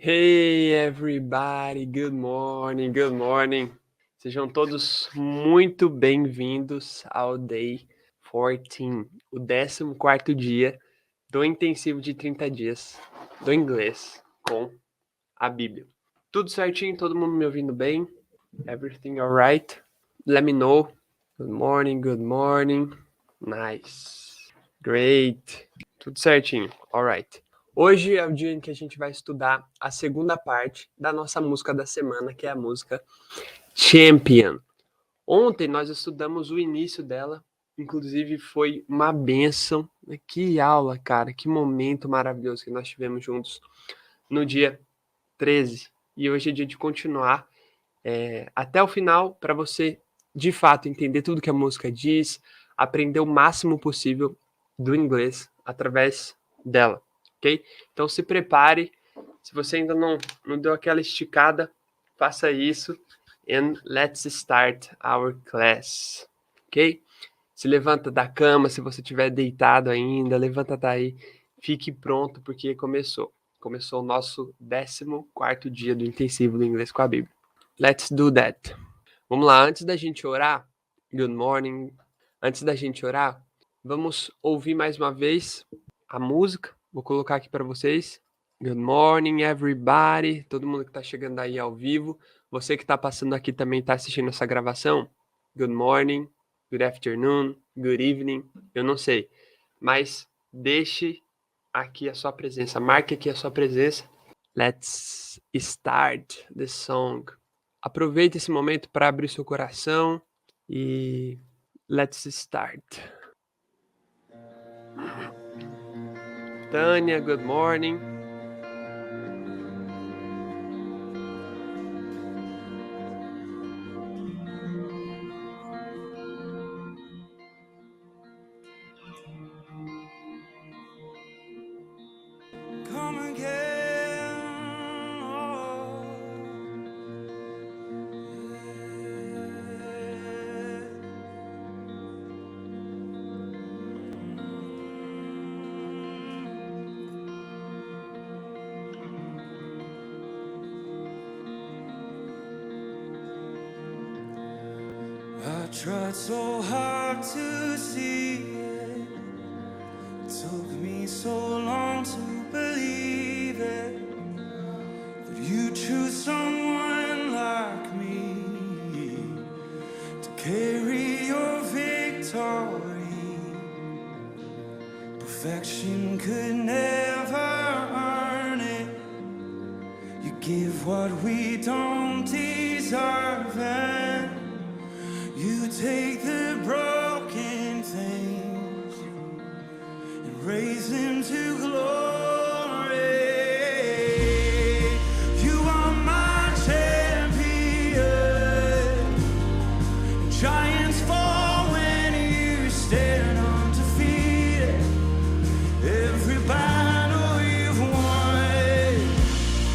Hey everybody, good morning, good morning. Sejam todos muito bem-vindos ao Day 14, o 14º dia do intensivo de 30 dias do inglês com a Bíblia. Tudo certinho? Todo mundo me ouvindo bem? Everything alright? Let me know. Good morning. Nice. Great. Tudo certinho. Alright. Hoje é o dia em que a gente vai estudar a segunda parte da nossa música da semana, que é a música Champion. Ontem nós estudamos o início dela, inclusive foi uma bênção. Que aula, cara, que momento maravilhoso que nós tivemos juntos no dia 13. E hoje é dia de continuar até o final, para você, de fato, entender tudo que a música diz, aprender o máximo possível do inglês através dela. Ok? Então se prepare, se você ainda não deu aquela esticada, faça isso and let's start our class, ok? Se levanta da cama, se você estiver deitado ainda, levanta daí, fique pronto porque começou o nosso 14º dia do intensivo do inglês com a Bíblia. Let's do that. Vamos lá, antes da gente orar, good morning, antes da gente orar, vamos ouvir mais uma vez a música. Vou colocar aqui para vocês. Good morning, everybody. Todo mundo que está chegando aí ao vivo. Você que está passando aqui também está assistindo essa gravação. Good morning, good afternoon, good evening. Eu não sei, mas deixe aqui a sua presença. Marque aqui a sua presença. Let's start the song. Aproveite esse momento para abrir seu coração e let's start. Tânia, good morning. Come again, oh, I tried so hard to see it. It took me so long to believe it, that you choose someone like me to carry your victory. Perfection could never earn it. You give what we don't deserve, and you take the broken things and raise them to glory. You are my champion. Giants fall when you stand undefeated. Every battle you've won,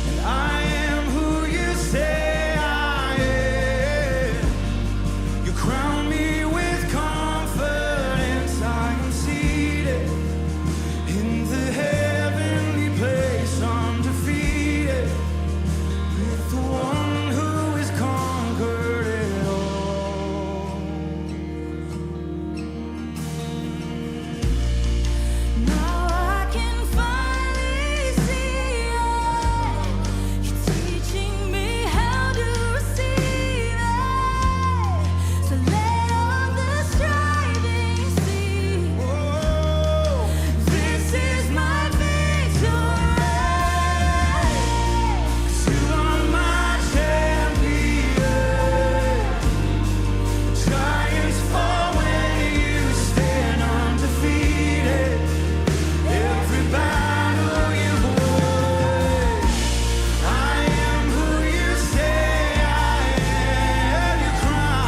and I am who you say I am. You crown me with confidence. I am seated in the heavenly place, undefeated, with the one who has conquered it all. Now I can finally see it. You're teaching me how to receive it. So let all the striving see. This is my victory. 'Cause you are my champion. Giants fall when you stand undefeated. Every battle you've won, I am who you say I am. You crown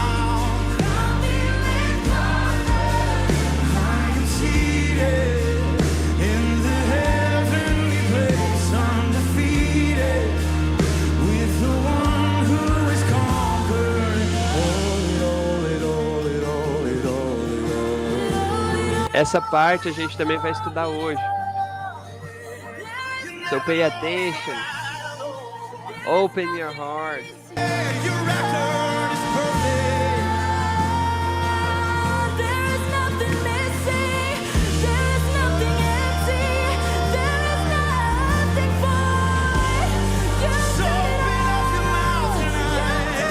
me with confidence. I am seated in the heavenly place, undefeated, with the one who has conquered all. Essa parte a gente também vai estudar hoje. So pay attention. Open your heart. Your record is perfect. There is nothing missing, there is nothing empty, there is nothing void. You So said it open up your mouth tonight.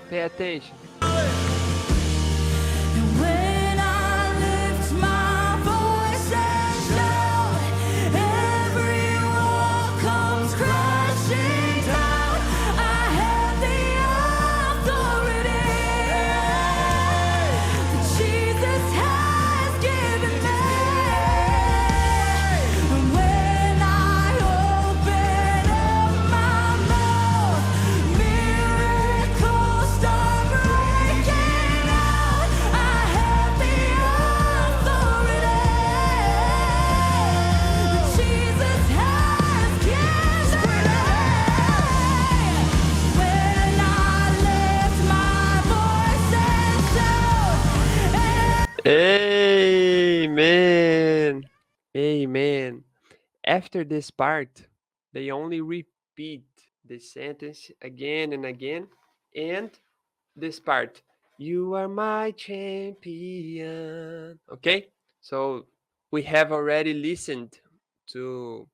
Pay attention. when I lift my voice and shout, every wall comes crashing down. I have the authority that Jesus has given me. And when I open up my mouth, miracles start breaking out. I have the authority that Jesus has given me. When I lift my voice and shout, Amen. Amen. After this part, they only repeat the sentence again and again. And this part, you are my champion. Okay? So we have already listened to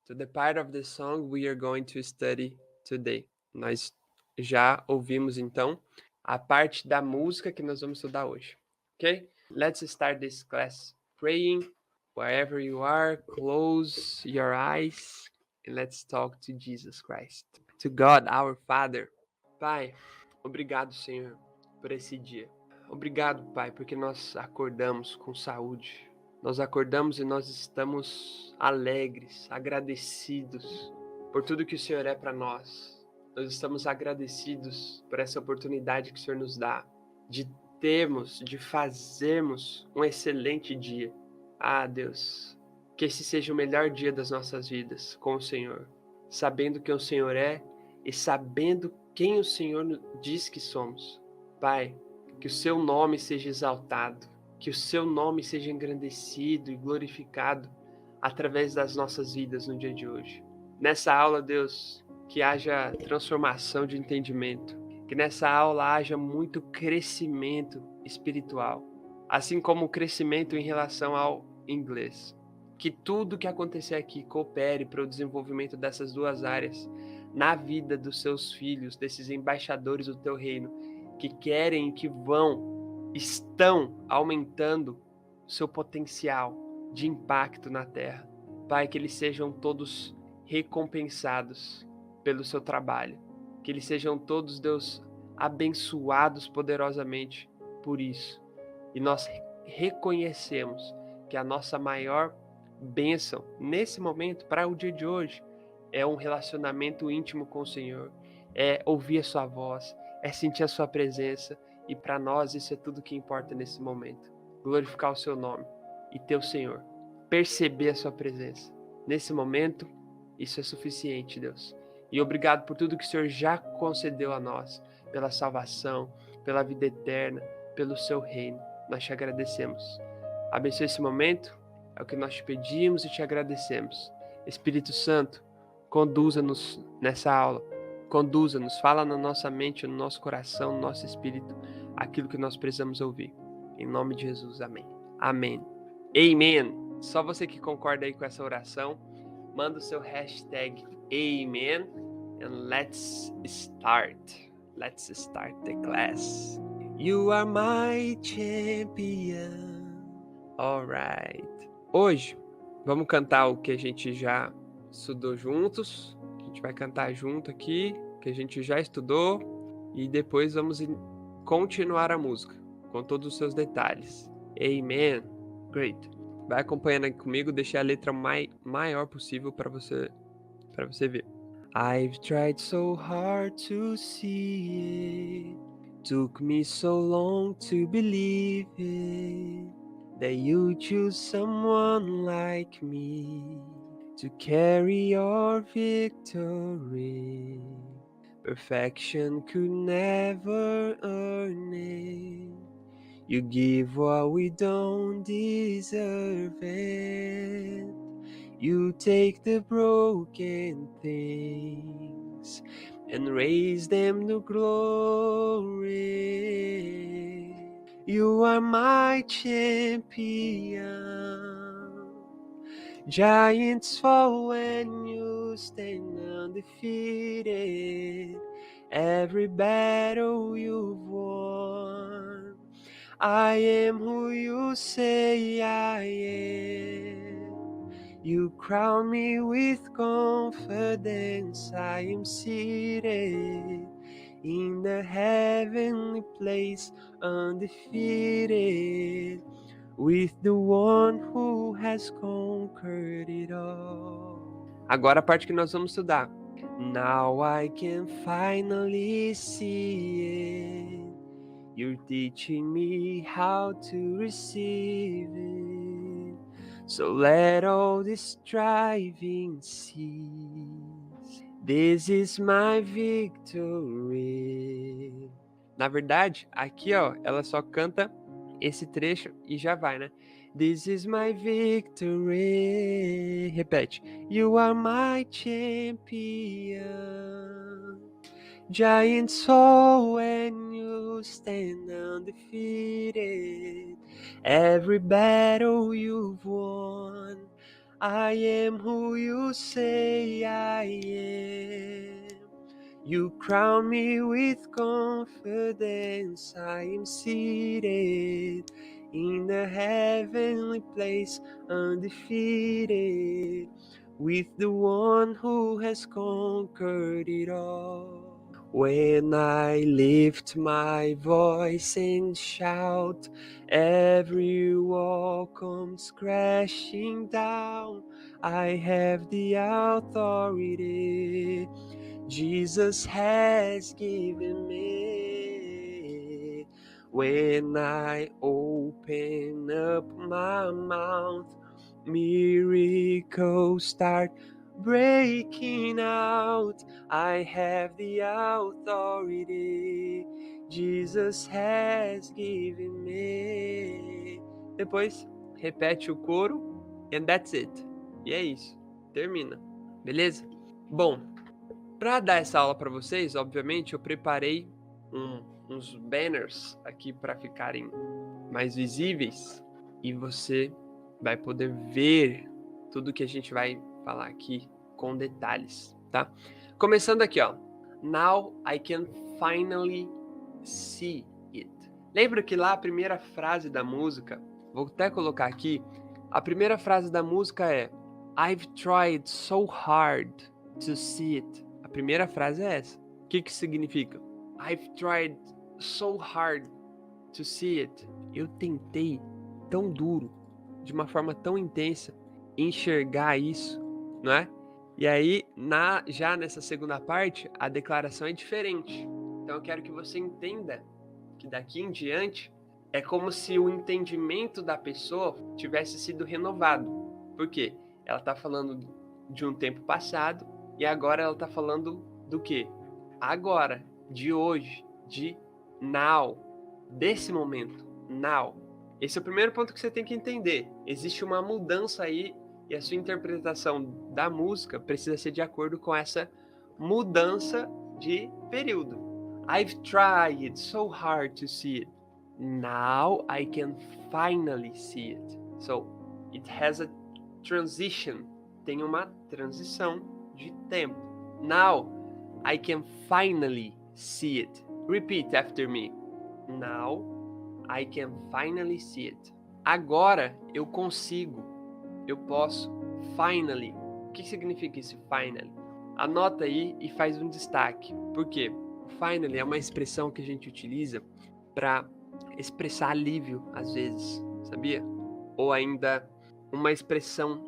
the part of the song we are going to study today. Nós já ouvimos então a parte da música que nós vamos estudar hoje. Okay? Let's start this class praying. Wherever you are, close your eyes and let's talk to Jesus Christ. To God, our Father. Pai, obrigado, Senhor, por esse dia. Obrigado, Pai, porque nós acordamos com saúde. Nós acordamos e nós estamos alegres, agradecidos por tudo que o Senhor é para nós. Nós estamos agradecidos por essa oportunidade que o Senhor nos dá de termos, de fazermos um excelente dia. Ah, Deus, que esse seja o melhor dia das nossas vidas com o Senhor, sabendo quem o Senhor é e sabendo quem o Senhor diz que somos. Pai, que o seu nome seja exaltado, que o seu nome seja engrandecido e glorificado através das nossas vidas no dia de hoje. Nessa aula, Deus, que haja transformação de entendimento, que nessa aula haja muito crescimento espiritual, assim como o crescimento em relação ao inglês. Que tudo que acontecer aqui coopere para o desenvolvimento dessas duas áreas na vida dos seus filhos, desses embaixadores do teu reino, que querem e que estão aumentando o seu potencial de impacto na terra. Pai, que eles sejam todos recompensados pelo seu trabalho, que eles sejam todos, Deus, abençoados poderosamente por isso. E nós reconhecemos que a nossa maior bênção nesse momento, para o dia de hoje, é um relacionamento íntimo com o Senhor, é ouvir a sua voz, é sentir a sua presença, e para nós isso é tudo que importa nesse momento. Glorificar o seu nome e ter o Senhor, perceber a sua presença. Nesse momento, isso é suficiente, Deus. E obrigado por tudo que o Senhor já concedeu a nós, pela salvação, pela vida eterna, pelo seu reino. Nós te agradecemos. Abençoe esse momento, é o que nós te pedimos e te agradecemos. Espírito Santo, conduza-nos nessa aula. Conduza-nos, fala na nossa mente, no nosso coração, no nosso espírito, aquilo que nós precisamos ouvir. Em nome de Jesus, amém. Amém. Amen. Só você que concorda aí com essa oração, manda o seu hashtag Amen and let's start. Let's start the class. You are my champion. Alright. Hoje, vamos cantar o que a gente já estudou juntos. A gente vai cantar junto aqui, que a gente já estudou. E depois vamos continuar a música, com todos os seus detalhes. Amen. Great. Vai acompanhando aqui comigo, deixei a letra maior possível para você ver. I've tried so hard to see it. Took me so long to believe it. That you choose someone like me to carry your victory. Perfection could never earn it. You give what we don't deserve it. You take the broken things and raise them to glory. You are my champion. Giants fall when you stand undefeated. Every battle you've won. I am who you say I am. You crown me with confidence. I am seated in the heavenly place, undefeated, with the one who has conquered it all. Agora a parte que nós vamos estudar. Now I can finally see it. You're teaching me how to receive it. So let all this striving cease. This is my victory. Na verdade, aqui ó, ela só canta esse trecho e já vai, né? This is my victory. Repete. You are my champion. Giants fall when you stand undefeated. Every battle you've won. I am who you say I am. You crown me with confidence. I am seated in the heavenly place, undefeated, with the one who has conquered it all. When I lift my voice and shout, every wall comes crashing down. I have the authority Jesus has given me. When I open up my mouth, miracles start breaking out. I have the authority Jesus has given me. Depois repete o coro and that's it. E é isso. Termina. Beleza? Bom, para dar essa aula para vocês, obviamente, eu preparei uns banners aqui para ficarem mais visíveis e você vai poder ver tudo que a gente vai falar aqui com detalhes, tá? Começando aqui, ó. Now I can finally see it. Lembra que lá a primeira frase da música, vou até colocar aqui, a primeira frase da música é I've tried so hard to see it. A primeira frase é essa. O que significa? I've tried so hard to see it. Eu tentei tão duro, de uma forma tão intensa, enxergar isso, não é? E aí, já nessa segunda parte, a declaração é diferente. Então eu quero que você entenda que daqui em diante é como se o entendimento da pessoa tivesse sido renovado. Por quê? Ela está falando de um tempo passado e agora ela está falando do quê? Agora, de hoje, de now, desse momento, now. Esse é o primeiro ponto que você tem que entender. Existe uma mudança aí e a sua interpretação da música precisa ser de acordo com essa mudança de período. I've tried so hard to see it. Now I can finally see it. So, it has a transition. Tem uma transição de tempo. Now I can finally see it. Repeat after me. Now I can finally see it. Agora eu consigo. Eu posso. Finally. O que significa esse finally? Anota aí e faz um destaque. Por quê? Finally é uma expressão que a gente utiliza para expressar alívio às vezes, sabia? Ou ainda uma expressão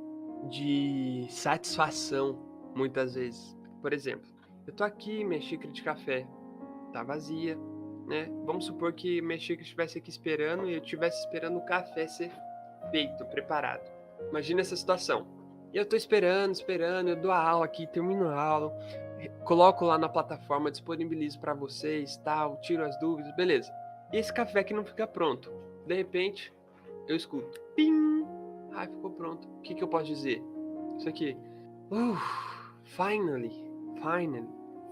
de satisfação muitas vezes. Por exemplo, eu tô aqui, minha xícara de café tá vazia, né? Vamos supor que minha xícara estivesse aqui esperando e eu estivesse esperando o café ser feito, preparado. Imagina essa situação. E eu tô esperando, eu dou a aula aqui, termino a aula, coloco lá na plataforma, disponibilizo para vocês, tal, tiro as dúvidas, beleza. E esse café que não fica pronto. De repente, eu escuto. Pim! Ai, ficou pronto. O que eu posso dizer? Isso aqui. Finally.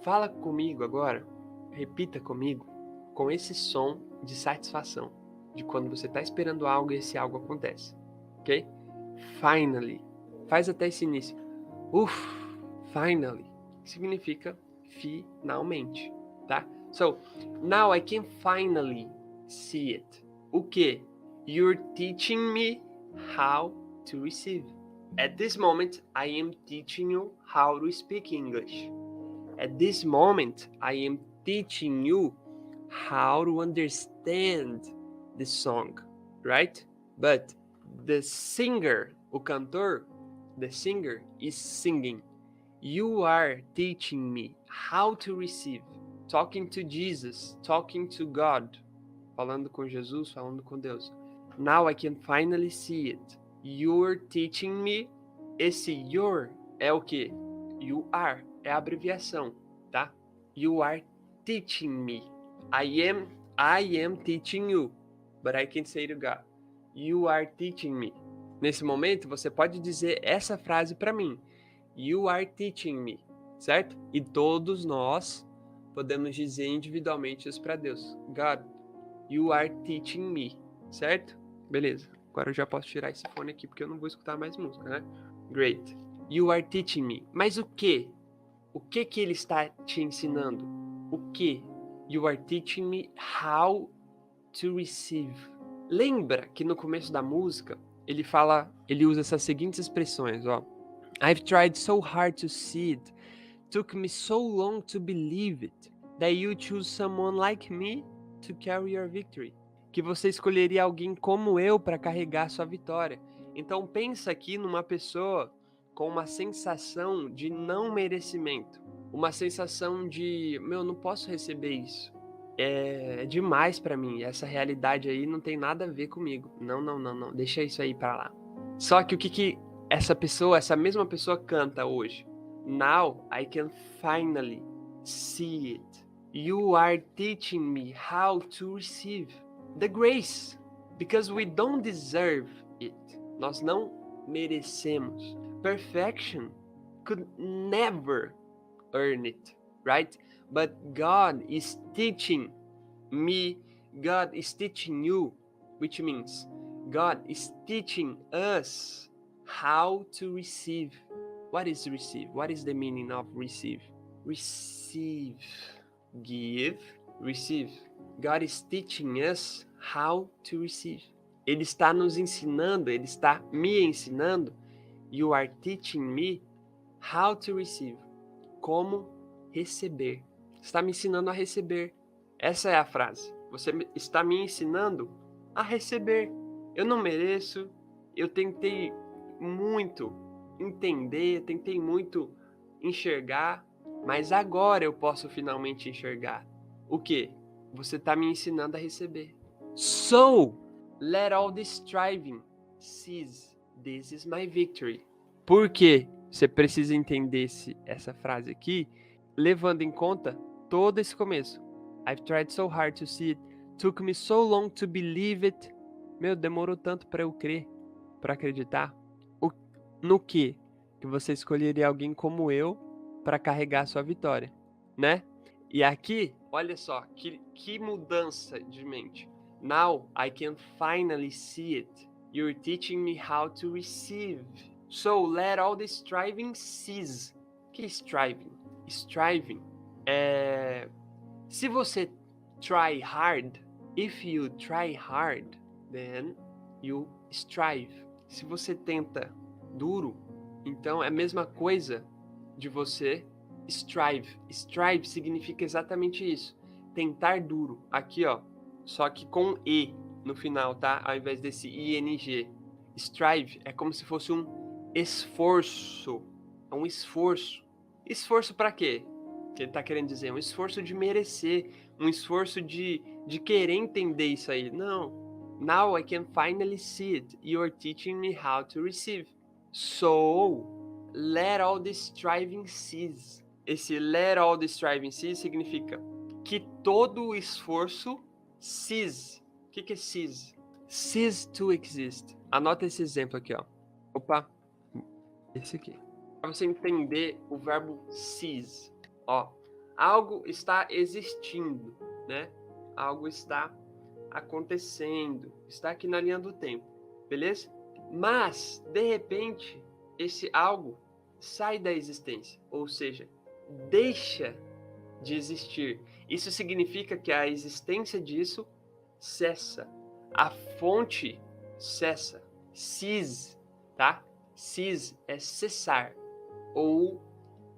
Fala comigo agora. Repita comigo. Com esse som de satisfação. De quando você está esperando algo e esse algo acontece. Ok? Finally. Faz até esse início. Finally. Significa finalmente. Tá? So, now I can finally see it. O que? You're teaching me how to receive. At this moment, I am teaching you how to speak English. At this moment, I am teaching you how to understand the song, right? But the singer, o cantor, the singer is singing. You are teaching me how to receive. Talking to Jesus, talking to God. Falando com Jesus, falando com Deus. Now I can finally see it. You're teaching me. Esse your é o que? You are. É a abreviação, tá? You are teaching me. I am teaching you. But I can say to God. You are teaching me. Nesse momento, você pode dizer essa frase para mim. You are teaching me. Certo? E todos nós podemos dizer individualmente isso para Deus. God, you are teaching me. Certo? Beleza. Agora eu já posso tirar esse fone aqui porque eu não vou escutar mais música, né? Great. You are teaching me. Mas o que? O que ele está te ensinando? O que? You are teaching me how to receive. Lembra que no começo da música ele usa essas seguintes expressões, ó. I've tried so hard to see it. Took me so long to believe it. That you choose someone like me to carry your victory. Que você escolheria alguém como eu para carregar sua vitória. Então pensa aqui numa pessoa com uma sensação de não merecimento. Uma sensação de, não posso receber isso. É demais para mim. Essa realidade aí não tem nada a ver comigo. Não. Deixa isso aí para lá. Só que o que essa mesma pessoa canta hoje? Now I can finally see it. You are teaching me how to receive the grace. Because we don't deserve it. Nós não merecemos. Perfection could never earn it, right? But God is teaching me, God is teaching you, which means God is teaching us how to receive. What is receive? What is the meaning of receive? Receive, give, receive. God is teaching us how to receive. Ele está nos ensinando, ele está me ensinando. You are teaching me how to receive. Como receber. Está me ensinando a receber. Essa é a frase. Você está me ensinando a receber. Eu não mereço. Eu tentei muito entender, tentei muito enxergar, mas agora eu posso finalmente enxergar. O quê? Você está me ensinando a receber. So, let all the striving cease. This is my victory. Por quê? Você precisa entender essa frase aqui, levando em conta todo esse começo. I've tried so hard to see it. Took me so long to believe it. Demorou tanto para eu crer, para acreditar. No que? Que você escolheria alguém como eu para carregar a sua vitória, né? E aqui, olha só, que mudança de mente. Now I can finally see it. You're teaching me how to receive. So let all the striving cease. O que é striving? Striving é... Se você try hard, if you try hard, then you strive. Se você tenta duro, então é a mesma coisa de você strive. Strive significa exatamente isso. Tentar duro. Aqui, ó. Só que com E no final, tá? Ao invés desse ING. Strive é como se fosse um esforço. É um esforço. Esforço para quê? O que ele tá querendo dizer? Um esforço de merecer. Um esforço de querer entender isso aí. Não. Now I can finally see it. You're teaching me how to receive. So, let all the striving cease. Esse let all the striving cease significa que todo o esforço cease. O que é cease? cease to exist. Anota esse exemplo aqui, ó. Opa, esse aqui. Para você entender o verbo cease. Ó, algo está existindo, né? Algo está acontecendo, está aqui na linha do tempo, beleza? Mas, de repente, esse algo sai da existência, ou seja, deixa de existir. Isso significa que a existência disso cessa. A fonte cessa. Cease, tá? Cease é cessar ou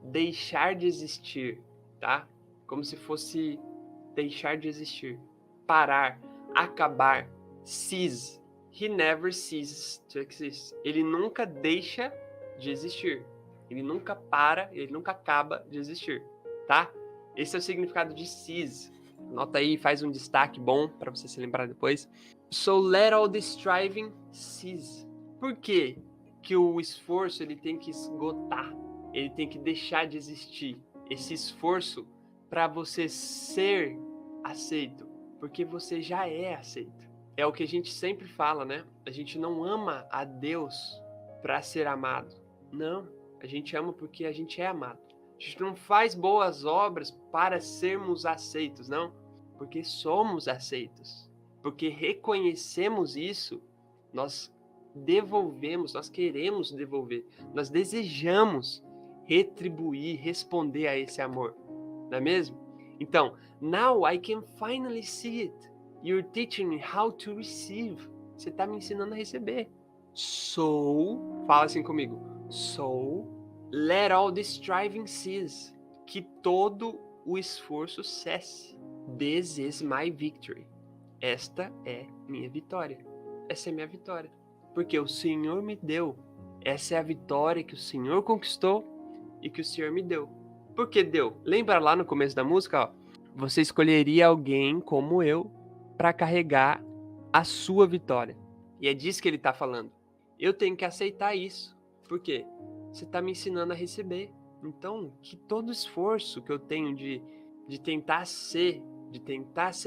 deixar de existir, tá? Como se fosse deixar de existir, parar, acabar. Cease. He never ceases to exist. Ele nunca deixa de existir. Ele nunca para, ele nunca acaba de existir, tá? Esse é o significado de cease. Anota aí, faz um destaque bom para você se lembrar depois. So let all the striving cease. Por quê que o esforço ele tem que esgotar? Ele tem que deixar de existir. Esse esforço para você ser aceito, porque você já é aceito. É o que a gente sempre fala, né? A gente não ama a Deus para ser amado. Não, a gente ama porque a gente é amado. A gente não faz boas obras para sermos aceitos, não. Porque somos aceitos. Porque reconhecemos isso, nós devolvemos, nós queremos devolver. Nós desejamos retribuir, responder a esse amor. Não é mesmo? Então, now I can finally see it. You're teaching me how to receive. Você está me ensinando a receber. So, fala assim comigo. So, let all the striving cease. Que todo o esforço cesse. This is my victory. Esta é minha vitória. Essa é minha vitória. Porque o Senhor me deu. Essa é a vitória que o Senhor conquistou e que o Senhor me deu. Por que deu? Lembra lá no começo da música, ó? Você escolheria alguém como eu para carregar a sua vitória. E é disso que ele está falando. Eu tenho que aceitar isso. Por quê? Você está me ensinando a receber. Então, que todo esforço que eu tenho de tentar ser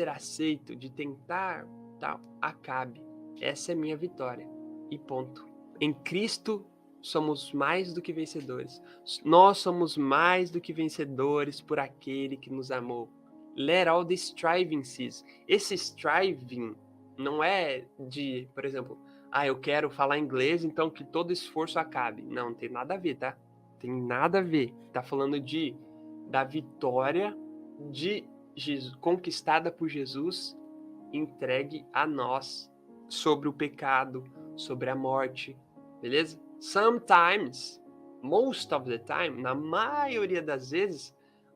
aceito, de tentar tal, acabe. Essa é minha vitória. E ponto. Em Cristo somos mais do que vencedores. Nós somos mais do que vencedores por aquele que nos amou. Let all the striving cease. Esse striving não é de, por exemplo, eu quero falar inglês, então que todo esforço acabe. Não tem nada a ver, tá? Tem nada a ver. Tá falando da vitória de Jesus, conquistada por Jesus, entregue a nós sobre o pecado, sobre a morte, beleza? Sometimes, most of the time, na maioria das vezes,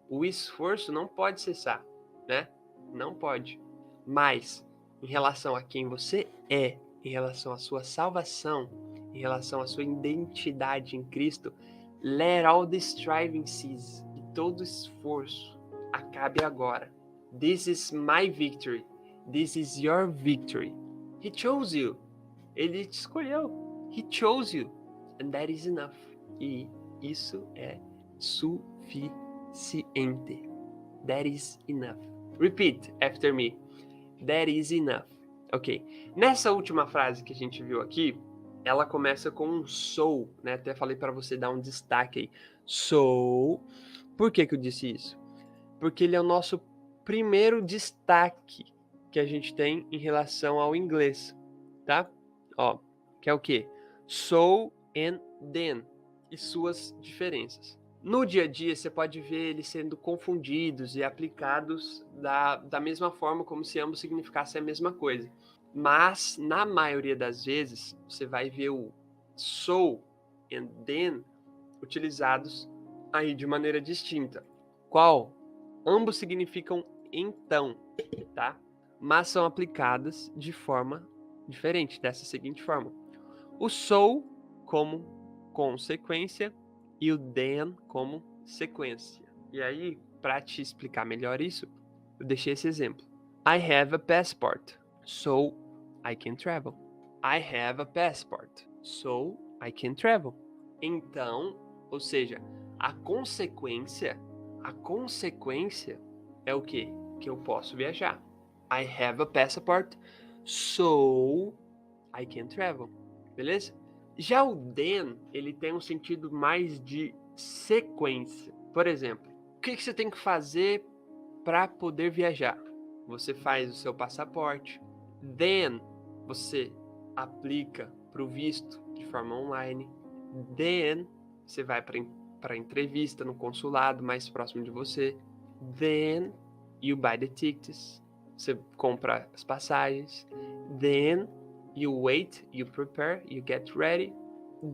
o esforço não pode cessar, né? Não pode. Mas, em relação a quem você é, em relação à sua salvação, em relação à sua identidade em Cristo, let all the striving cease. E todo esforço acabe agora. This is my victory. This is your victory. He chose you. Ele te escolheu. He chose you. And that is enough. E isso é suficiente. That is enough. Repeat after me. That is enough. Ok. Nessa última frase que a gente viu aqui, ela começa com um so, né? Até falei para você dar um destaque aí. So, por que eu disse isso? Porque ele é o nosso primeiro destaque que a gente tem em relação ao inglês, tá? Ó, que é o quê? So and then e suas diferenças. No dia a dia, você pode ver eles sendo confundidos e aplicados da mesma forma, como se ambos significassem a mesma coisa. Mas, na maioria das vezes, você vai ver o so and then utilizados aí de maneira distinta. Qual? Ambos significam então, tá? Mas são aplicadas de forma diferente, dessa seguinte forma. O so como consequência e o then como sequência. E aí, para te explicar melhor isso, eu deixei esse exemplo. I have a passport, so I can travel. I have a passport, so I can travel. Então, ou seja, a consequência é o quê? Que eu posso viajar. I have a passport, So I can travel. Beleza? Já o then, ele tem um sentido mais de sequência. Por exemplo, o que você tem que fazer para poder viajar? Você faz o seu passaporte. Then, você aplica para o visto de forma online. Then, você vai para a entrevista no consulado mais próximo de você. Then, you buy the tickets. Você compra as passagens. Then, you wait, you prepare, you get ready.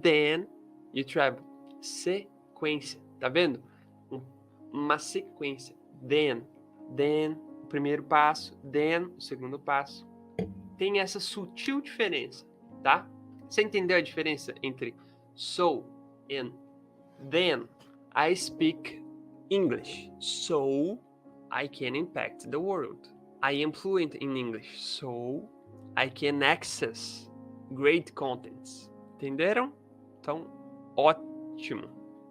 Then, you travel. Sequência. Tá vendo? Uma sequência. Then, o primeiro passo. Then, o segundo passo. Tem essa sutil diferença, tá? Você entendeu a diferença entre so and then? I speak English, so I can impact the world. I am fluent in English, so I can access great contents. Entenderam? Então, ótimo.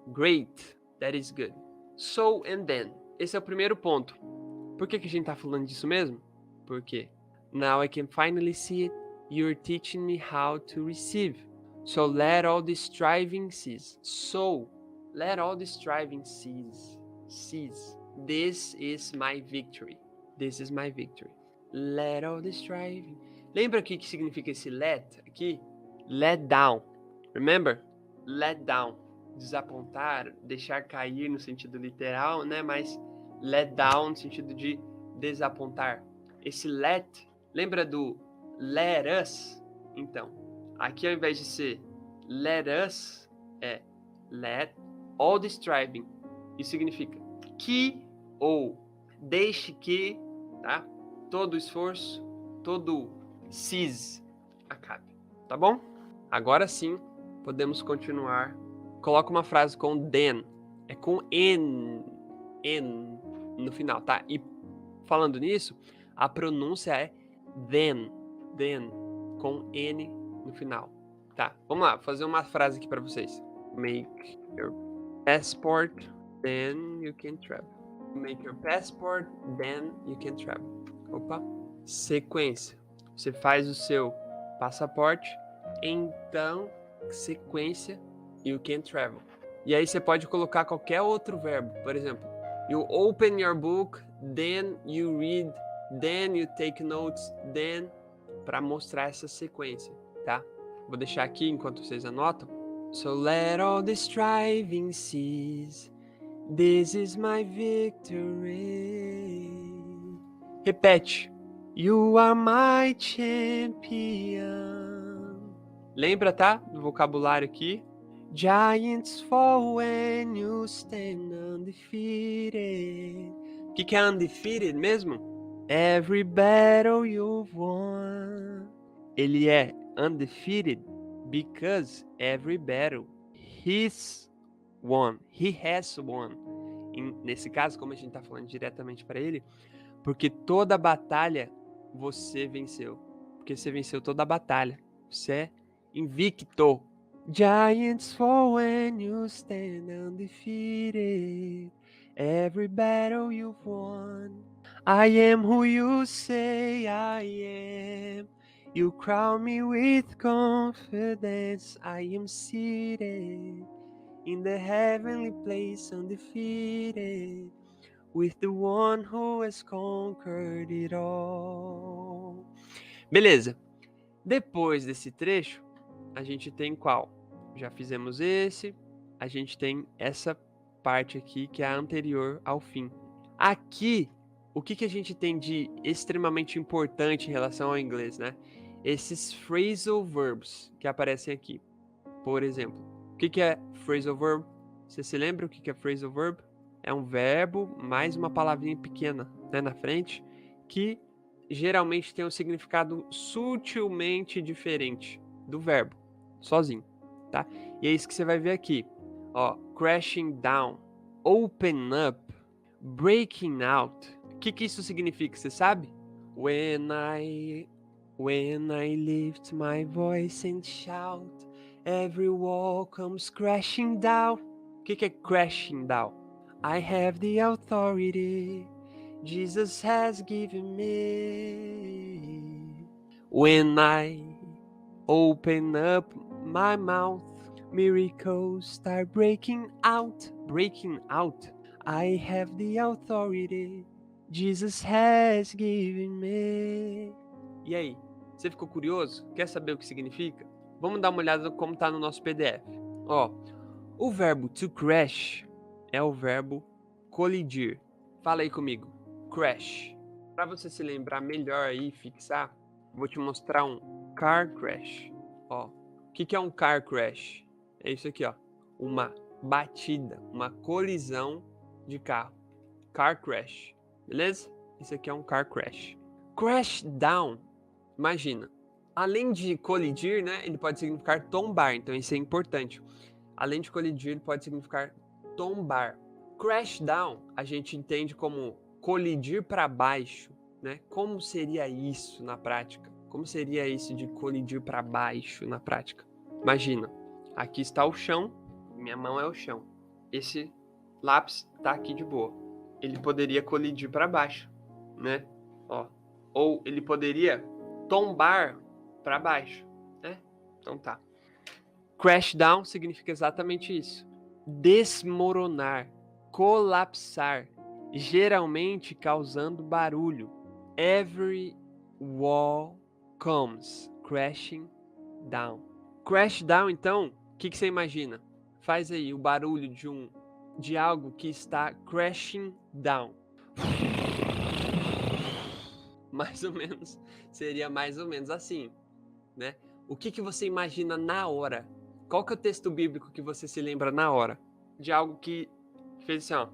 Great. That is good. So and then. Esse é o primeiro ponto. Por que a gente tá falando disso mesmo? Porque now I can finally see it. You're teaching me how to receive. So let all the striving cease. So, let all the striving cease. Cease. This is my victory. This is my victory. Let all the striving. Lembra o que significa esse let aqui? Let down. Remember? Let down. Desapontar, deixar cair no sentido literal, né? Mas let down no sentido de desapontar. Esse let, lembra do let us? Então, aqui ao invés de ser let us, é let all the striving. Isso significa que ou deixe que, tá? Todo esforço, todo cease acabe, tá bom? Agora sim, podemos continuar. Coloca uma frase com then, é com n no final, tá? E falando nisso, a pronúncia é then, com n no final, tá? Vamos lá, fazer uma frase aqui para vocês. Make your passport, then you can travel. Make your passport, then you can travel. Opa. Sequência. Você faz o seu passaporte, então, sequência, you can travel. E aí você pode colocar qualquer outro verbo. Por exemplo, you open your book, then you read, then you take notes, then, para mostrar essa sequência, tá? Vou deixar aqui enquanto vocês anotam. So let all the striving cease. This is my victory. Repete. You are my champion. Lembra, tá? Do vocabulário aqui. Giants fall when you stand undefeated. O que é undefeated mesmo? Every battle you've won. Ele é undefeated because every battle he's won. He has won. Nesse caso, como a gente está falando diretamente para ele, porque toda batalha você venceu. Porque você venceu toda a batalha. Você é invicto. Giants fall when you stand undefeated. Every battle you've won. I am who you say I am. You crown me with confidence. I am seated in the heavenly place undefeated, with the one who has conquered it all. Beleza. Depois desse trecho, a gente tem qual? Já fizemos esse. A gente tem essa parte aqui que é a anterior ao fim. Aqui, o que a gente tem de extremamente importante em relação ao inglês, né? Esses phrasal verbs que aparecem aqui. Por exemplo, o que é phrasal verb? Você se lembra o que é phrasal verb? É um verbo mais uma palavrinha pequena, né, na frente, que geralmente tem um significado sutilmente diferente do verbo, sozinho, tá? E é isso que você vai ver aqui. Ó, crashing down, open up, breaking out. O que isso significa, você sabe? When I lift my voice and shout, every wall comes crashing down. O que é crashing down? I have the authority Jesus has given me. When I open up my mouth, miracles start breaking out. Breaking out. I have the authority Jesus has given me. E aí, você ficou curioso? Quer saber o que significa? Vamos dar uma olhada como está no nosso PDF. Ó, o verbo to crash é o verbo colidir. Fala aí comigo. Crash. Para você se lembrar melhor aí, fixar, vou te mostrar um car crash. Ó, o que é um car crash? É isso aqui, ó. Uma batida, uma colisão de carro. Car crash. Beleza? Isso aqui é um car crash. Crash down. Imagina. Além de colidir, né? Ele pode significar tombar. Então isso é importante. Além de colidir, ele pode significar tombar. Crash down, a gente entende como colidir para baixo, né? Como seria isso na prática? Como seria isso de colidir para baixo na prática? Imagina, aqui está o chão, minha mão é o chão. Esse lápis está aqui de boa. Ele poderia colidir para baixo, né? Ó. Ou ele poderia tombar para baixo, né? Então tá. Crash down significa exatamente isso. Desmoronar, colapsar, geralmente causando barulho. Every wall comes crashing down. Crash down, então, o que você imagina? Faz aí o barulho de algo que está crashing down. Mais ou menos, seria mais ou menos assim, né? O que você imagina na hora? Qual que é o texto bíblico que você se lembra na hora? De algo que fez assim, ó.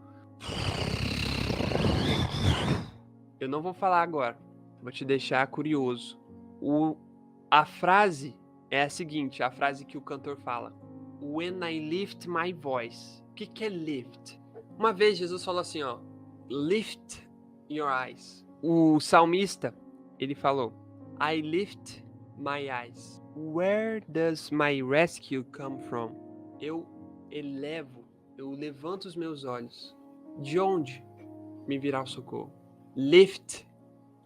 Eu não vou falar agora. Vou te deixar curioso. A frase é a seguinte, a frase que o cantor fala. When I lift my voice. O que é lift? Uma vez Jesus falou assim, ó. Lift your eyes. O salmista, ele falou. I lift my eyes. Where does my rescue come from? Eu levanto os meus olhos. De onde me virá o socorro? Lift,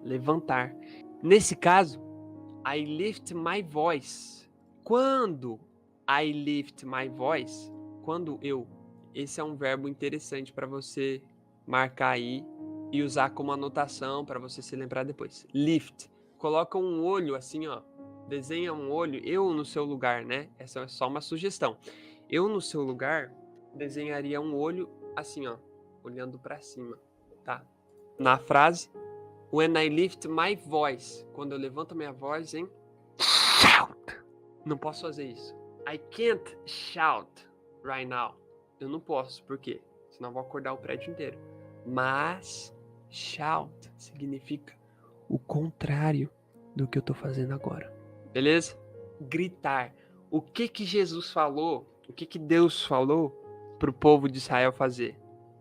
levantar. Nesse caso, I lift my voice. Quando I lift my voice, esse é um verbo interessante para você marcar aí e usar como anotação para você se lembrar depois. Lift. Coloca um olho assim, ó. Desenha um olho. Eu no seu lugar, né? Essa é só uma sugestão. Eu no seu lugar desenharia um olho assim, ó, olhando para cima, tá? Na frase, when I lift my voice, quando eu levanto minha voz em shout. Não posso fazer isso. I can't shout right now. Eu não posso, por quê? Senão eu vou acordar o prédio inteiro. Mas shout significa o contrário do que eu tô fazendo agora. Beleza? Gritar. O que Jesus falou? O que Deus falou pro povo de Israel fazer?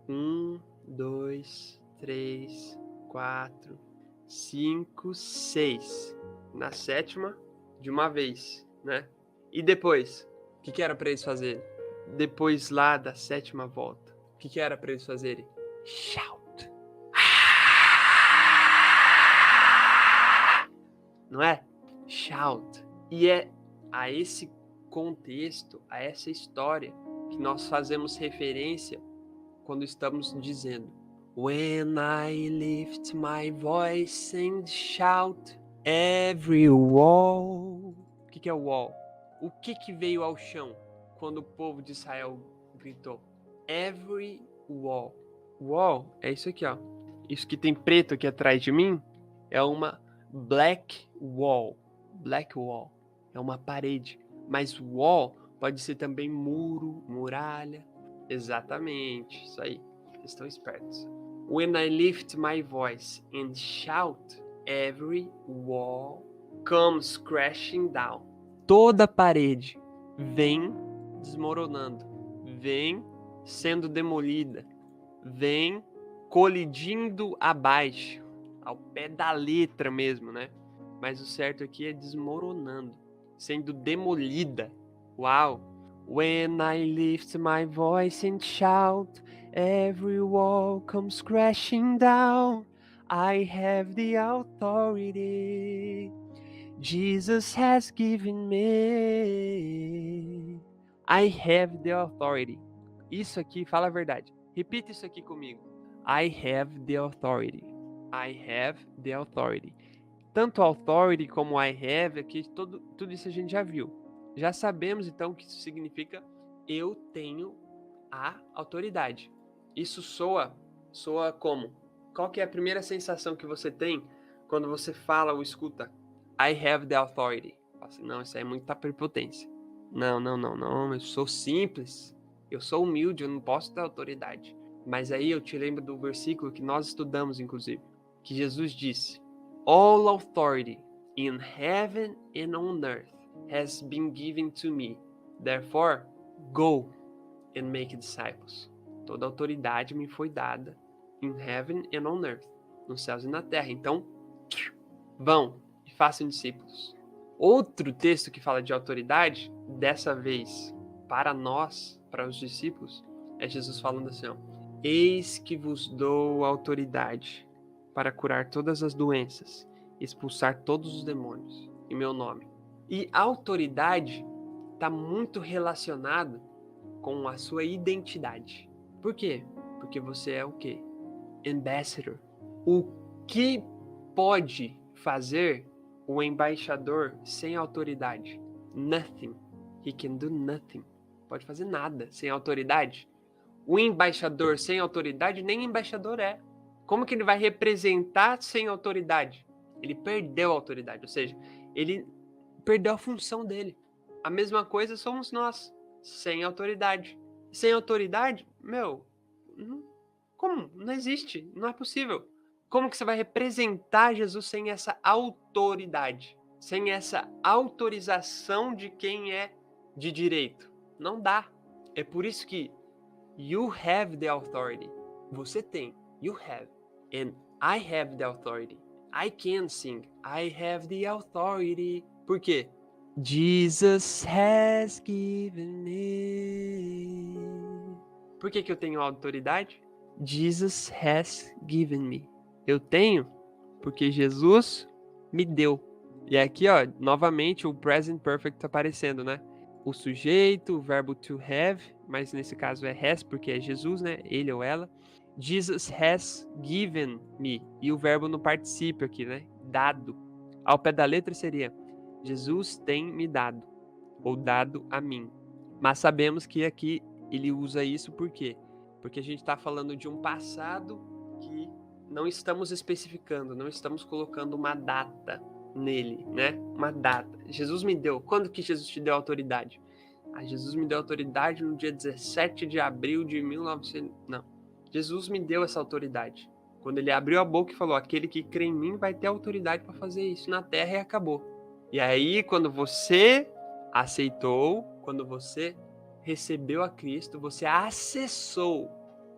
1, 2, 3, 4, 5, 6. Na sétima, de uma vez, né? E depois, o que era para eles fazerem? Depois lá da sétima volta, o que era para eles fazerem? Shout. Não é? Shout. E é a esse contexto, a essa história que nós fazemos referência quando estamos dizendo When I lift my voice and shout every wall. O que é o wall? O que veio ao chão quando o povo de Israel gritou? Every wall. Wall é isso aqui, ó. Isso que tem preto aqui atrás de mim é uma black wall. Black wall é uma parede. Mas wall pode ser também muro, muralha. Exatamente, isso aí. Vocês estão espertos. When I lift my voice and shout, every wall comes crashing down. Toda parede vem desmoronando, vem sendo demolida, vem colidindo abaixo, ao pé da letra mesmo, né? Mas o certo aqui é desmoronando, sendo demolida. Uau! When I lift my voice and shout, every wall comes crashing down. I have the authority Jesus has given me. I have the authority. Isso aqui, fala a verdade. Repita isso aqui comigo. I have the authority. I have the authority. Tanto authority como I have, aqui tudo isso a gente já viu. Já sabemos então que isso significa eu tenho a autoridade. Isso soa como? Qual que é a primeira sensação que você tem quando você fala ou escuta I have the authority? Assim, não, isso aí é muita prepotência. Não, eu sou simples. Eu sou humilde, eu não posso ter autoridade. Mas aí eu te lembro do versículo que nós estudamos, inclusive, que Jesus disse: All authority in heaven and on earth has been given to me. Therefore, go and make disciples. Toda autoridade me foi dada in heaven and on earth, nos céus e na terra. Então, vão e façam discípulos. Outro texto que fala de autoridade, dessa vez para nós, para os discípulos, é Jesus falando assim, ó, eis que vos dou autoridade para curar todas as doenças, expulsar todos os demônios em meu nome. E a autoridade está muito relacionado com a sua identidade. Por quê? Porque você é o quê? Ambassador. O que pode fazer o embaixador sem autoridade? Nothing. He can do nothing. Pode fazer nada sem autoridade. O embaixador sem autoridade nem embaixador é. Como que ele vai representar sem autoridade? Ele perdeu a autoridade, ou seja, ele perdeu a função dele. A mesma coisa somos nós, sem autoridade. Sem autoridade, como? Não existe, não é possível. Como que você vai representar Jesus sem essa autoridade? Sem essa autorização de quem é de direito? Não dá. É por isso que you have the authority. Você tem. You have. And I have the authority. I can sing. I have the authority. Por quê? Jesus has given me. Por que eu tenho autoridade? Jesus has given me. Eu tenho porque Jesus me deu. E aqui, ó, novamente o present perfect tá aparecendo, né? O sujeito, o verbo to have, mas nesse caso é has porque é Jesus, né? Ele ou ela. Jesus has given me. E o verbo no particípio aqui, né? Dado. Ao pé da letra seria Jesus tem me dado, ou dado a mim. Mas sabemos que aqui ele usa isso por quê? Porque a gente está falando de um passado que não estamos especificando, não estamos colocando uma data nele, né? Uma data. Jesus me deu. Quando que Jesus te deu autoridade? Jesus me deu autoridade no dia 17 de abril de 1900... Não. Jesus me deu essa autoridade. Quando ele abriu a boca e falou, aquele que crê em mim vai ter autoridade para fazer isso na terra, e acabou. E aí, quando você aceitou, quando você recebeu a Cristo, você acessou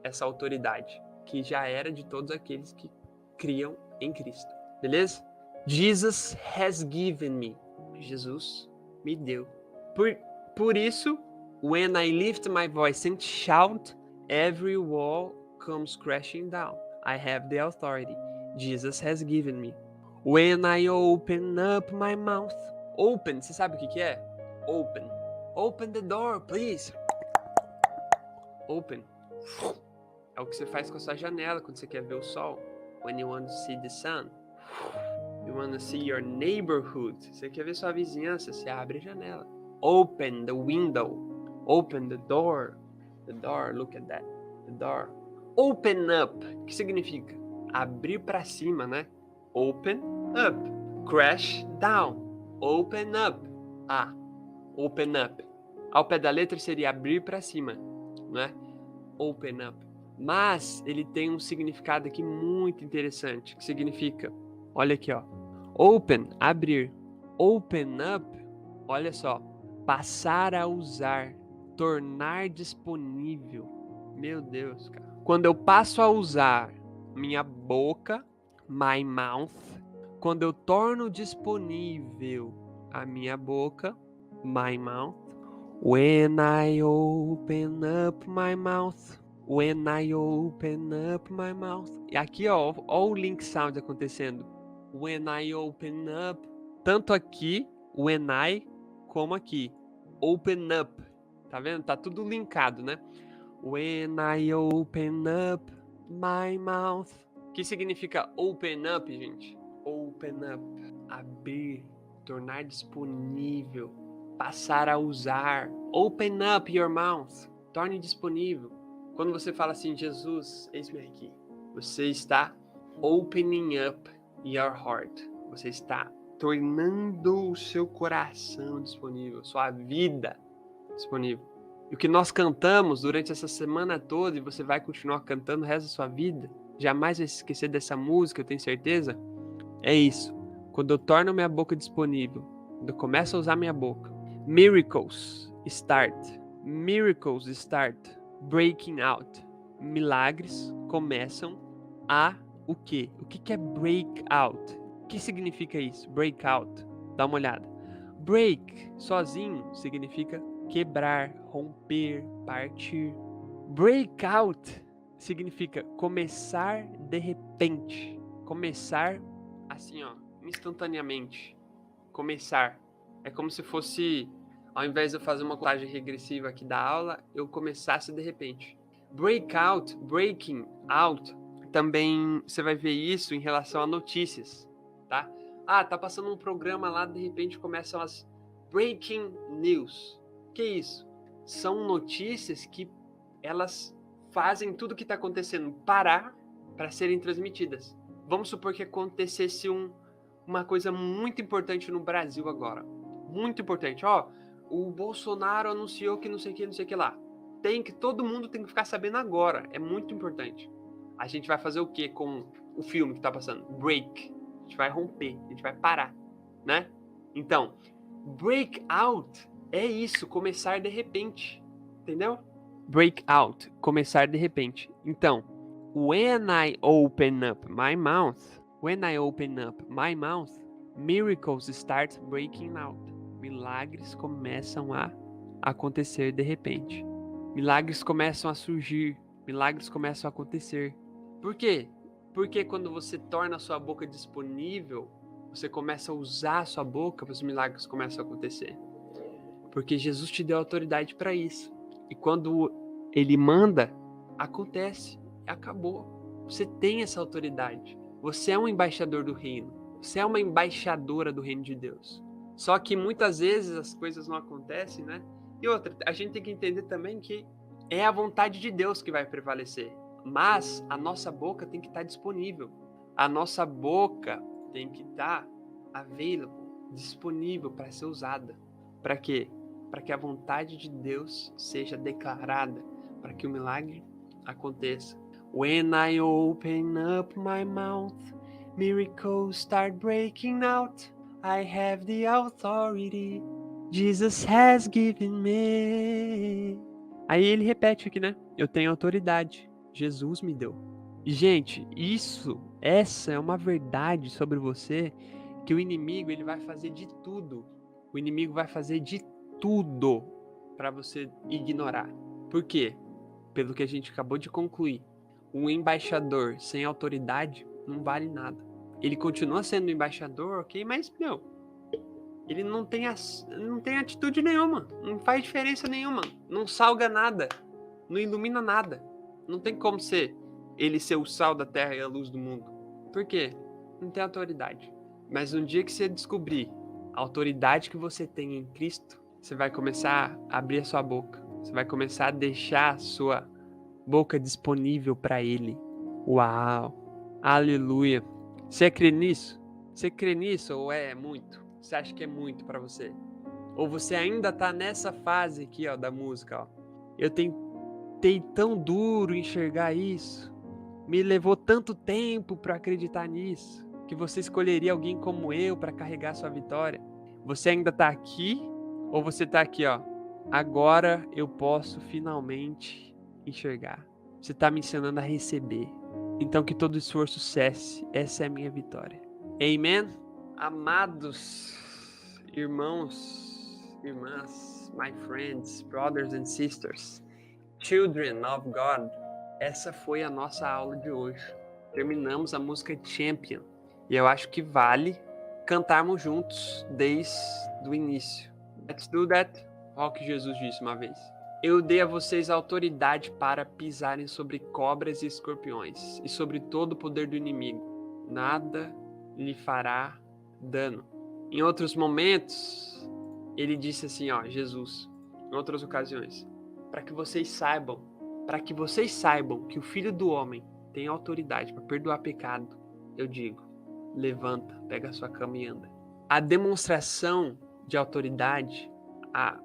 essa autoridade, que já era de todos aqueles que criam em Cristo. Beleza? Jesus has given me. Jesus me deu. Por isso, when I lift my voice and shout, every wall comes crashing down. I have the authority. Jesus has given me. When I open up my mouth. Open, você sabe o que é? Open. Open the door, please. Open. É o que você faz com a sua janela quando você quer ver o sol. When you want to see the sun. You want to see your neighborhood. Você quer ver sua vizinhança, você abre a janela. Open the window. Open the door. The door, look at that. The door. Open up. O que significa? Abrir para cima, né? Open up. Crash down. Open up. Open up. Ao pé da letra seria abrir para cima, né? Open up. Mas ele tem um significado aqui muito interessante, que significa, olha aqui, ó. Open, abrir. Open up, olha só. Passar a usar, tornar disponível. Meu Deus, cara. Quando eu passo a usar minha boca, my mouth, quando eu torno disponível a minha boca, my mouth, when I open up my mouth, when I open up my mouth. E aqui, ó o link sound acontecendo. When I open up Tanto aqui, when I, como aqui. Open up. Tá vendo? Tá tudo linkado, né? When I open up my mouth. O que significa open up, gente? Open up. Abrir. Tornar disponível. Passar a usar. Open up your mouth. Torne disponível. Quando você fala assim, Jesus, eis-me aqui. Você está opening up your heart. Você está tornando o seu coração disponível, sua vida disponível. E o que nós cantamos durante essa semana toda, e você vai continuar cantando o resto da sua vida, jamais vai se esquecer dessa música, eu tenho certeza, é isso. Quando eu torno minha boca disponível, quando eu começo a usar minha boca, miracles start breaking out. Milagres começam a o quê? O que é break out? O que significa isso? Break out. Dá uma olhada. Break, sozinho, significa quebrar, romper, partir. Break out significa começar de repente. Começar assim, ó, instantaneamente. Começar. É como se fosse, ao invés de eu fazer uma contagem regressiva aqui da aula, eu começasse de repente. Breakout, breaking out, também você vai ver isso em relação a notícias, tá? Ah, tá passando um programa lá, de repente começam as breaking news. Que isso? São notícias que elas fazem tudo que está acontecendo parar para serem transmitidas. Vamos supor que acontecesse uma coisa muito importante no Brasil agora. Muito importante. Ó, o Bolsonaro anunciou que não sei o que lá. Todo mundo tem que ficar sabendo agora. É muito importante. A gente vai fazer o que com o filme que tá passando? Break. A gente vai romper, a gente vai parar, né? Então, break out é isso, começar de repente. Entendeu? Break out, começar de repente. Então, when I open up my mouth, miracles start breaking out. Milagres começam a acontecer de repente. Milagres começam a surgir, milagres começam a acontecer. Por quê? Porque quando você torna a sua boca disponível, você começa a usar a sua boca, os milagres começam a acontecer. Porque Jesus te deu autoridade para isso. E quando ele manda, acontece. Acabou. Você tem essa autoridade. Você é um embaixador do reino. Você é uma embaixadora do reino de Deus. Só que muitas vezes as coisas não acontecem, né? E outra, a gente tem que entender também que é a vontade de Deus que vai prevalecer. Mas a nossa boca tem que estar disponível. A nossa boca tem que estar available, disponível para ser usada. Para quê? Para que a vontade de Deus seja declarada, para que o milagre aconteça. When I open up my mouth, miracles start breaking out. I have the authority Jesus has given me. Aí ele repete aqui, né? Eu tenho autoridade. Jesus me deu. E, gente, essa é uma verdade sobre você que o inimigo ele vai fazer de tudo. O inimigo vai fazer de tudo para você ignorar. Por quê? Pelo que a gente acabou de concluir. Um embaixador sem autoridade não vale nada. Ele continua sendo embaixador, ok? Mas, ele não tem atitude nenhuma. Não faz diferença nenhuma. Não salga nada. Não ilumina nada. Não tem como ele ser o sal da terra e a luz do mundo. Por quê? Não tem autoridade. Mas no dia que você descobrir a autoridade que você tem em Cristo, você vai começar a abrir a sua boca. Você vai começar a deixar a sua boca disponível para Ele. Uau! Aleluia! Você crê nisso? Você crê nisso ou é muito? Você acha que é muito para você? Ou você ainda tá nessa fase aqui, ó, da música, ó. Eu tentei tão duro enxergar isso. Me levou tanto tempo para acreditar nisso, que você escolheria alguém como eu para carregar sua vitória. Você ainda tá aqui ou você tá aqui, ó? Agora eu posso finalmente enxergar. Você tá me ensinando a receber. Então que todo esforço cesse. Essa é a minha vitória. Amen? Amados irmãos, irmãs, my friends, brothers and sisters, children of God, essa foi a nossa aula de hoje. Terminamos a música Champion. E eu acho que vale cantarmos juntos desde o início. Let's do that. Olha o que Jesus disse uma vez. Eu dei a vocês autoridade para pisarem sobre cobras e escorpiões e sobre todo o poder do inimigo. Nada lhe fará dano. Em outros momentos, ele disse assim, ó, Jesus, em outras ocasiões, para que vocês saibam que o Filho do Homem tem autoridade para perdoar pecado, eu digo, levanta, pega a sua cama e anda. A demonstração de autoridade, a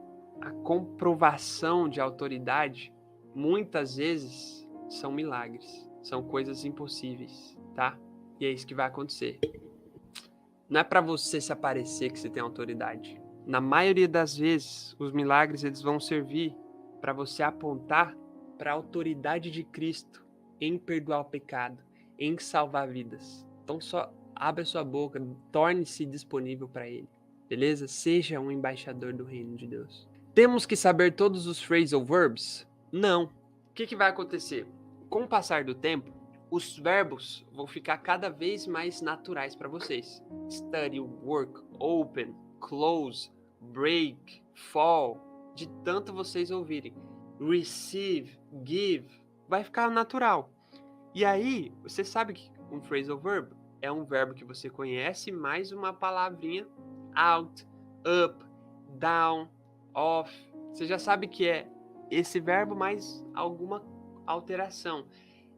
comprovação de autoridade, muitas vezes são milagres, são coisas impossíveis, tá? E é isso que vai acontecer. Não é para você se aparecer que você tem autoridade. Na maioria das vezes, os milagres eles vão servir para você apontar para a autoridade de Cristo em perdoar o pecado, em salvar vidas. Então só abra sua boca, torne-se disponível para Ele, beleza? Seja um embaixador do reino de Deus. Temos que saber todos os phrasal verbs? Não. O que vai acontecer? Com o passar do tempo, os verbos vão ficar cada vez mais naturais para vocês. Study, work, open, close, break, fall. De tanto vocês ouvirem. Receive, give. Vai ficar natural. E aí, você sabe que um phrasal verb é um verbo que você conhece mais uma palavrinha out, up, down, off. Você já sabe que é esse verbo mais alguma alteração.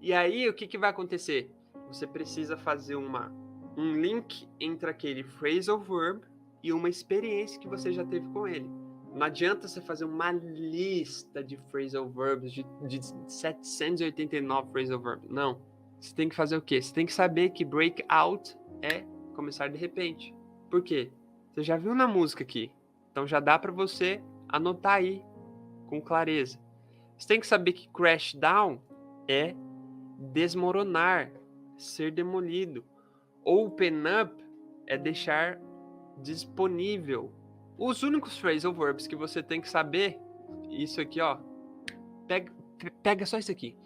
E aí, o que vai acontecer? Você precisa fazer um link entre aquele phrasal verb e uma experiência que você já teve com ele. Não adianta você fazer uma lista de phrasal verbs, de 789 phrasal verbs. Não. Você tem que fazer o quê? Você tem que saber que break out é começar de repente. Por quê? Você já viu na música aqui. Então já dá para você anotar aí com clareza. Você tem que saber que crash down é desmoronar, ser demolido. Open up é deixar disponível. Os únicos phrasal verbs que você tem que saber, isso aqui, ó, pega só isso aqui.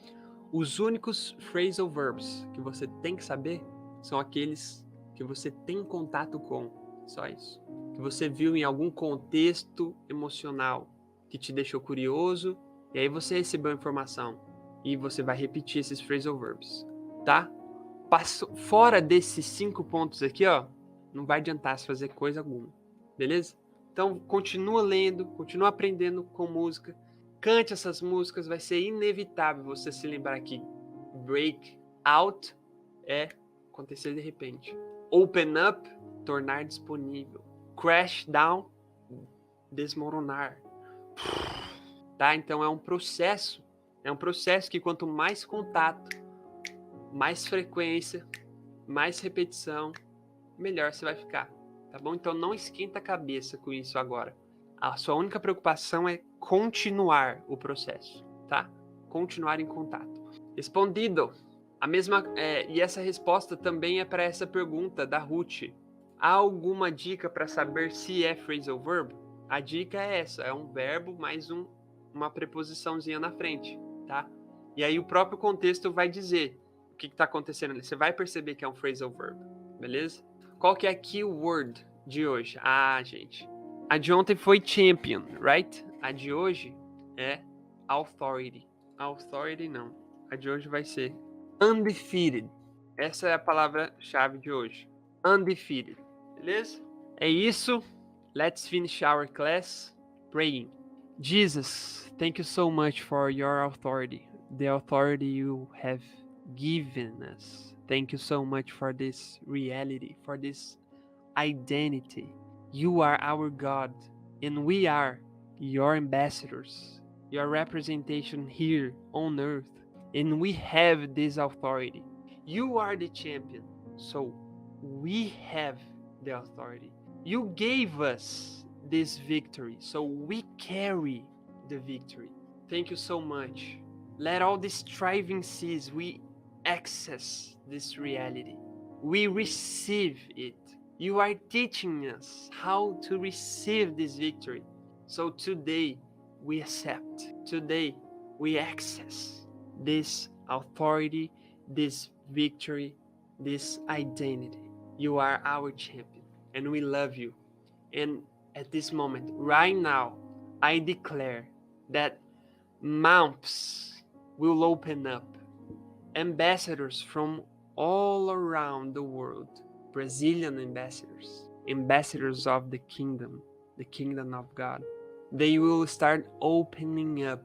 Os únicos phrasal verbs que você tem que saber são aqueles que você tem contato com, só isso. Que você viu em algum contexto emocional que te deixou curioso, e aí você recebeu a informação e você vai repetir esses phrasal verbs, tá? Fora desses 5 pontos aqui, ó, não vai adiantar se fazer coisa alguma, beleza? Então, continua lendo, continua aprendendo com música, cante essas músicas, vai ser inevitável você se lembrar que break out é acontecer de repente. Open up, tornar disponível. Crash down, desmoronar. Tá? Então é um processo que quanto mais contato, mais frequência, mais repetição, melhor você vai ficar, tá bom? Então não esquenta a cabeça com isso agora. A sua única preocupação é continuar o processo, tá? Continuar em contato. Respondido. E essa resposta também é para essa pergunta da Ruth. Há alguma dica para saber se é phrasal verb? A dica é essa, é um verbo mais uma preposiçãozinha na frente, tá? E aí o próprio contexto vai dizer o que está acontecendo ali. Você vai perceber que é um phrasal verb, beleza? Qual que é a keyword de hoje? Gente, a de ontem foi champion, right? A de hoje é authority. Authority não. A de hoje vai ser undefeated. Essa é a palavra-chave de hoje. Undefeated. Beleza? É isso. Let's finish our class praying. Jesus, thank you so much for your authority. The authority you have given us. Thank you so much for this reality, for this identity. You are our God, and we are your ambassadors, your representation here on earth, and we have this authority. You are the champion, so we have the authority. You gave us this victory, so we carry the victory. Thank you so much. Let all the striving cease. We access this reality. We receive it. You are teaching us how to receive this victory. So today we accept. Today we access this authority, this victory, this identity. You are our champion. and we love you. And at this moment, right now, I declare that mouths will open up. Ambassadors from all around the world, Brazilian ambassadors, ambassadors of the kingdom of God, they will start opening up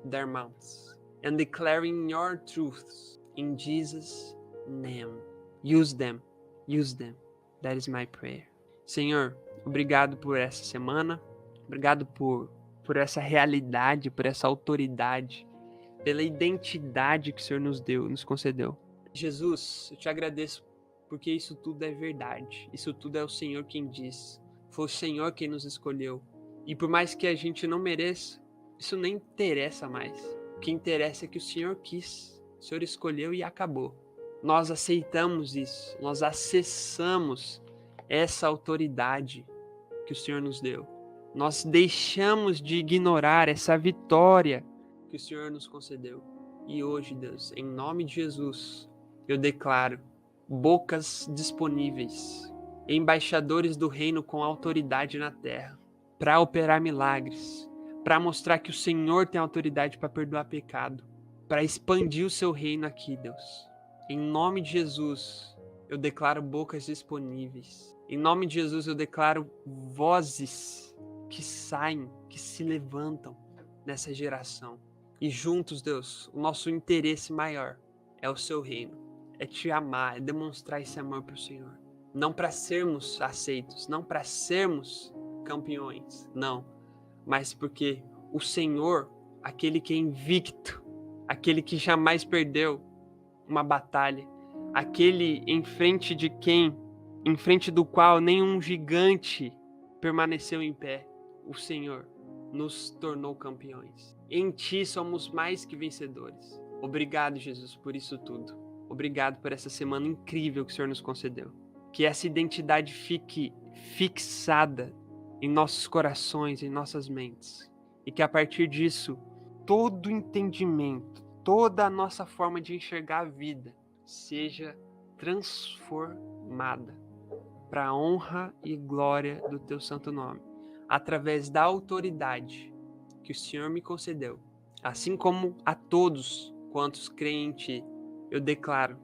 their mouths and declaring your truths in Jesus' name. Use them. That is my prayer. Senhor, obrigado por essa semana, obrigado por essa realidade, por essa autoridade, pela identidade que o Senhor nos concedeu. Jesus, eu te agradeço porque isso tudo é verdade. Isso tudo é o Senhor quem diz. Foi o Senhor quem nos escolheu. E por mais que a gente não mereça, isso nem interessa mais. O que interessa é que o Senhor quis. O Senhor escolheu e acabou. Nós aceitamos isso. Nós acessamos essa autoridade que o Senhor nos deu. Nós deixamos de ignorar essa vitória que o Senhor nos concedeu. E hoje, Deus, em nome de Jesus, eu declaro bocas disponíveis, embaixadores do reino com autoridade na terra, para operar milagres, para mostrar que o Senhor tem autoridade para perdoar pecado, para expandir o seu reino aqui, Deus. Em nome de Jesus, eu declaro bocas disponíveis. Em nome de Jesus, eu declaro vozes que saem, que se levantam nessa geração. E juntos, Deus, o nosso interesse maior é o seu reino. É te amar, é demonstrar esse amor para o Senhor. Não para sermos aceitos, não para sermos campeões, não. Mas porque o Senhor, aquele que é invicto, aquele que jamais perdeu uma batalha, aquele em frente do qual nenhum gigante permaneceu em pé, o Senhor nos tornou campeões. Em Ti somos mais que vencedores. Obrigado, Jesus, por isso tudo. Obrigado por essa semana incrível que o Senhor nos concedeu. Que essa identidade fique fixada em nossos corações, em nossas mentes. E que a partir disso, todo entendimento, toda a nossa forma de enxergar a vida seja transformada para a honra e glória do Teu santo nome, através da autoridade que o Senhor me concedeu. Assim como a todos quantos creem em Ti, eu declaro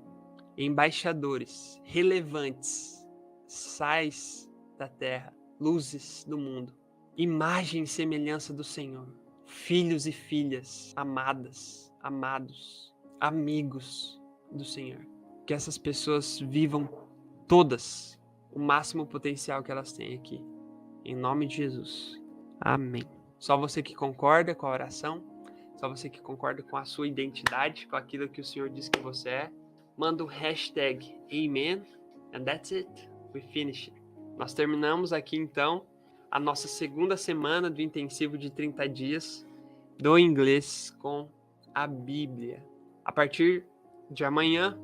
embaixadores relevantes, sais da terra, luzes do mundo, imagem e semelhança do Senhor, filhos e filhas amadas, amados, amigos do Senhor. Que essas pessoas vivam todas o máximo potencial que elas têm aqui. Em nome de Jesus. Amém. Só você que concorda com a oração, só você que concorda com a sua identidade, com aquilo que o Senhor diz que você é, manda o hashtag Amen, and that's it. We finish. Nós terminamos aqui então a nossa segunda semana do intensivo de 30 dias do inglês com a Bíblia. A partir de amanhã,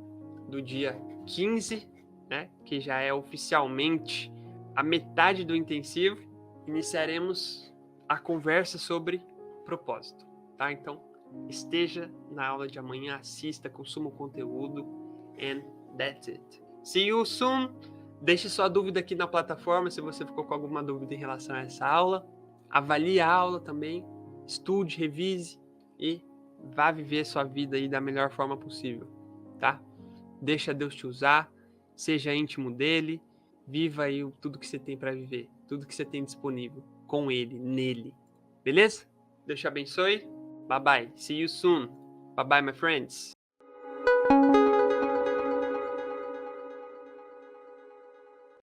do dia 15, né, que já é oficialmente a metade do intensivo, iniciaremos a conversa sobre propósito, tá? Então, esteja na aula de amanhã, assista, consuma o conteúdo, and that's it. See you soon! Deixe sua dúvida aqui na plataforma, se você ficou com alguma dúvida em relação a essa aula. Avalie a aula também, estude, revise e vá viver sua vida aí da melhor forma possível, tá? Deixa Deus te usar, seja íntimo dele, viva aí tudo que você tem para viver, tudo que você tem disponível com ele, nele. Beleza? Deus te abençoe. Bye bye. See you soon. Bye bye, my friends.